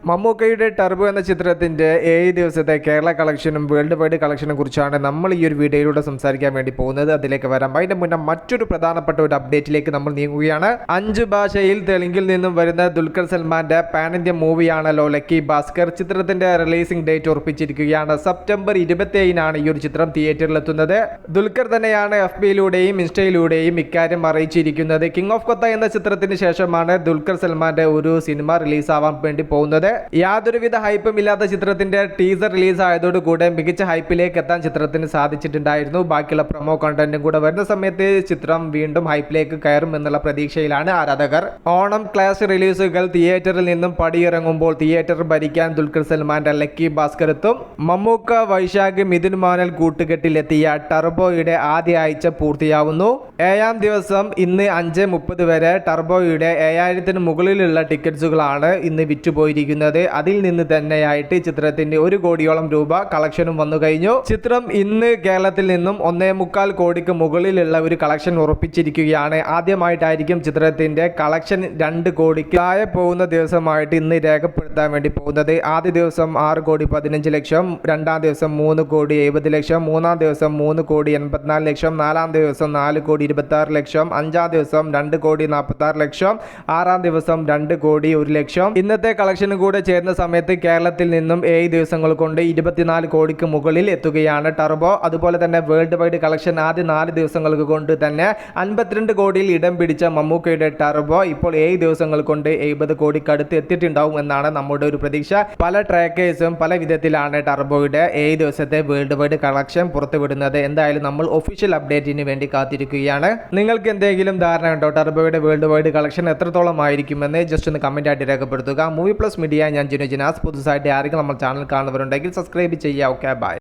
മമ്മൂക്കയുടെ ടർബോ എന്ന ചിത്രത്തിന്റെ 7 ദിവസത്തെ കേരള കളക്ഷനും വേൾഡ് വൈഡ് കളക്ഷനെ കുറിച്ചാണ് നമ്മൾ ഈ ഒരു വീഡിയോയിലൂടെ സംസാരിക്കാൻ വേണ്ടി പോകുന്നത്. അതിലേക്ക് വരാം. അതിന്റെ മുന്നേ മറ്റൊരു പ്രധാനപ്പെട്ട ഒരു അപ്ഡേറ്റിലേക്ക് നമ്മൾ നീങ്ങുകയാണ്. 5 ഭാഷയിൽ തെലുങ്കിൽ നിന്നും വരുന്ന ദുൽഖർ സൽമാന്റെ പാൻ ഇന്ത്യ മൂവിയാണല്ലോ ലക്കി ഭാസ്കർ. ചിത്രത്തിന്റെ റിലീസിംഗ് ഡേറ്റ് ഉറപ്പിച്ചിരിക്കുകയാണ്. സെപ്റ്റംബർ 27-നാണ് ഈ ഒരു ചിത്രം തിയേറ്ററിൽ എത്തുന്നത്. ദുൽഖർ തന്നെയാണ് FB-യിലൂടെയും ഇൻസ്റ്റയിലൂടെയും ഇക്കാര്യം അറിയിച്ചിരിക്കുന്നത്. കിങ് ഓഫ് കൊത്ത എന്ന ചിത്രത്തിന് ശേഷമാണ് ദുൽഖർ സൽമാന്റെ ഒരു സിനിമ റിലീസാവാൻ വേണ്ടി പോകുന്നത്. യാതൊരുവിധ ഹൈപ്പും ഇല്ലാത്ത ചിത്രത്തിന്റെ ടീസർ റിലീസ് ആയതോടുകൂടെ മികച്ച ഹൈപ്പിലേക്ക് എത്താൻ ചിത്രത്തിന് സാധിച്ചിട്ടുണ്ടായിരുന്നു. ബാക്കിയുള്ള പ്രൊമോ കണ്ടന്റും കൂടെ വരുന്ന സമയത്ത് ചിത്രം വീണ്ടും ഹൈപ്പിലേക്ക് കയറും എന്നുള്ള പ്രതീക്ഷയിലാണ് ആരാധകർ. ഓണം ക്ലാഷ് റിലീസുകൾ തിയേറ്ററിൽ നിന്നും പടിയിറങ്ങുമ്പോൾ തിയേറ്റർ ഭരിക്കാൻ ദുൽഖർ സൽമാന്റെ ലക്കി ഭാസ്കർ എത്തും. മമ്മൂക്ക, വൈശാഖ്, മിഥുൻ മോഹൻലാൽ കൂട്ടുകെട്ടിലെത്തിയ ടർബോയുടെ ആദ്യ ആഴ്ച പൂർത്തിയാവുന്നു. 7-ാം ദിവസം ഇന്ന് 5:30 വരെ ടർബോയുടെ 7000-ന് മുകളിലുള്ള ടിക്കറ്റ്സുകളാണ് ഇന്ന് വിറ്റുപോയിരിക്കുന്നത്. അതിൽ നിന്ന് തന്നെയായിട്ട് ചിത്രത്തിന്റെ 1 കോടിയോളം രൂപ കളക്ഷനും വന്നു കഴിഞ്ഞു. ചിത്രം ഇന്ന് കേരളത്തിൽ നിന്നും 1.25 കോടിക്ക് മുകളിലുള്ള ഒരു കളക്ഷൻ ഉറപ്പിച്ചിരിക്കുകയാണ്. ആദ്യമായിട്ടായിരിക്കും ചിത്രത്തിന്റെ കളക്ഷൻ 2 കോടിക്ക് താഴെ പോകുന്ന ദിവസമായിട്ട് ഇന്ന് രേഖപ്പെടുത്താൻ വേണ്ടി പോകുന്നത്. ആദ്യ ദിവസം 6,15,00,000, 2-ാം ദിവസം 3,70,00,000, 3-ാം ദിവസം 3,84,00,000, 4-ാം ദിവസം 4,26,00,000, 5-ാം ദിവസം 2,46,00,000, 6-ാം ദിവസം 2,01,00,000. ഇന്നത്തെ കളക്ഷന് കൂടെ ചേരുന്ന സമയത്ത് കേരളത്തിൽ നിന്നും 7 ദിവസങ്ങൾ കൊണ്ട് 24 കോടിക്ക് മുകളിൽ എത്തുകയാണ് ടർബോ. അതുപോലെ തന്നെ വേൾഡ് വൈഡ് കളക്ഷൻ ആദ്യ 4 ദിവസങ്ങൾക്ക് കൊണ്ട് തന്നെ 52 കോടിയിൽ ഇടം പിടിച്ച മമ്മൂക്കയുടെ ടർബോ ഇപ്പോൾ 7 ദിവസങ്ങൾ കൊണ്ട് 70 കോടിക്ക് അടുത്ത് എത്തിയിട്ടുണ്ടാവും എന്നാണ് നമ്മുടെ ഒരു പ്രതീക്ഷ. പല ട്രാക്കേഴ്സും പല വിധത്തിലാണ് ടർബോയുടെ 7 ദിവസത്തെ വേൾഡ് വൈഡ് കളക്ഷൻ പുറത്തുവിടുന്നത്. എന്തായാലും നമ്മൾ ഒഫീഷ്യൽ അപ്ഡേറ്റിന് വേണ്ടി കാത്തിരിക്കുകയാണ്. നിങ്ങൾക്ക് എന്തെങ്കിലും ധാരണ ഉണ്ടോ ടർബോയുടെ വേൾഡ് വൈഡ് കളക്ഷൻ എത്രത്തോളം ആയിരിക്കുമെന്ന് ജസ്റ്റ് ഒന്ന് കമന്റ് ആയിട്ട് രേഖപ്പെടുത്തുക. മൂവി പ്ലസ് മീഡിയ, ഞാൻ ജിനു ജിനാസ്. പുതുസായിട്ട് ആരെങ്കിലും നമ്മൾ ചാനൽ കാണുന്നവരുണ്ടെങ്കിൽ സബ്സ്ക്രൈബ് ചെയ്യുക. Okay, by.